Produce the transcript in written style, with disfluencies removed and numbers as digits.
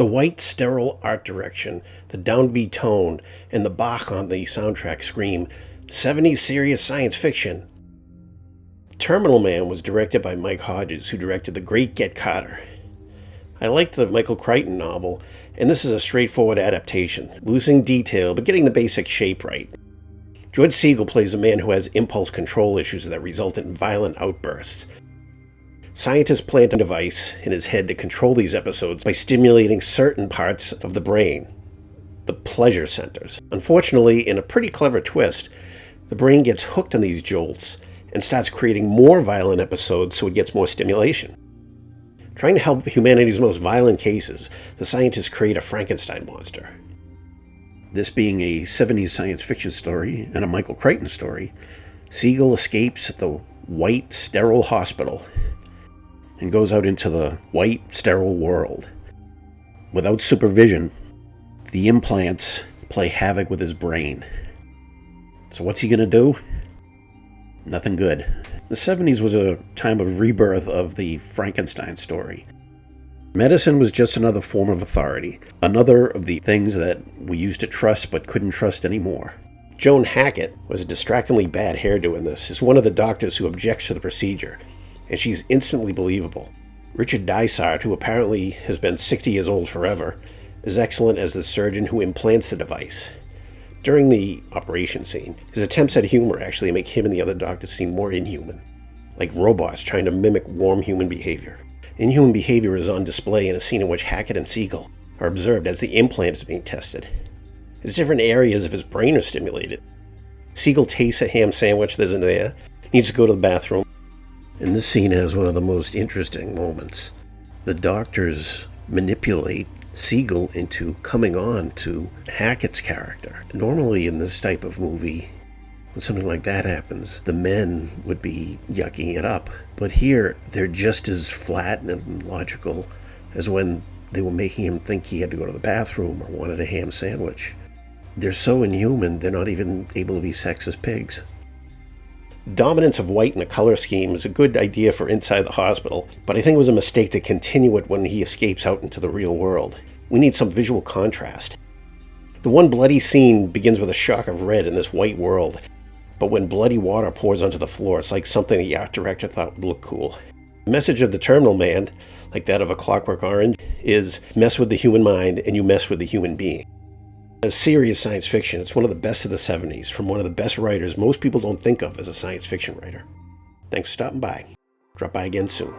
The white, sterile art direction, the downbeat tone, and the Bach on the soundtrack scream 70s serious science fiction. Terminal Man was directed by Mike Hodges, who directed The Great Get Carter. I liked the Michael Crichton novel, and this is a straightforward adaptation, losing detail but getting the basic shape right. George Siegel plays a man who has impulse control issues that result in violent outbursts. Scientists plant a device in his head to control these episodes by stimulating certain parts of the brain, the pleasure centers. Unfortunately, in a pretty clever twist, the brain gets hooked on these jolts and starts creating more violent episodes so it gets more stimulation. Trying to help humanity's most violent cases, the scientists create a Frankenstein monster. This being a 70s science fiction story and a Michael Crichton story, Siegel escapes the white, sterile hospital and goes out into the white, sterile world. Without supervision, the implants play havoc with his brain. So what's he going to do? Nothing good. The 70s was a time of rebirth of the Frankenstein story. Medicine was just another form of authority, another of the things that we used to trust but couldn't trust anymore. Joan Hackett was a distractingly bad hairdo in this, is one of the doctors who objects to the procedure, and she's instantly believable. Richard Dysart, who apparently has been 60 years old forever, is excellent as the surgeon who implants the device. During the operation scene, his attempts at humor actually make him and the other doctors seem more inhuman, like robots trying to mimic warm human behavior. Inhuman behavior is on display in a scene in which Hackett and Siegel are observed as the implant is being tested. As different areas of his brain are stimulated. Siegel tastes a ham sandwich that isn't there, needs to go to the bathroom. And this scene has one of the most interesting moments. The doctors manipulate Siegel into coming on to Hackett's character. Normally in this type of movie, when something like that happens, the men would be yucking it up. But here, they're just as flat and logical as when they were making him think he had to go to the bathroom or wanted a ham sandwich. They're so inhuman, they're not even able to be sexist pigs. Dominance of white in the color scheme is a good idea for inside the hospital, but I think it was a mistake to continue it when he escapes out into the real world. We need some visual contrast. The one bloody scene begins with a shock of red in this white world, but when bloody water pours onto the floor, it's like something the art director thought would look cool. The message of the Terminal Man, like that of A Clockwork Orange, is mess with the human mind and you mess with the human being. As serious science fiction, it's one of the best of the 70s, from one of the best writers most people don't think of as a science fiction writer. Thanks for stopping by. Drop by again soon.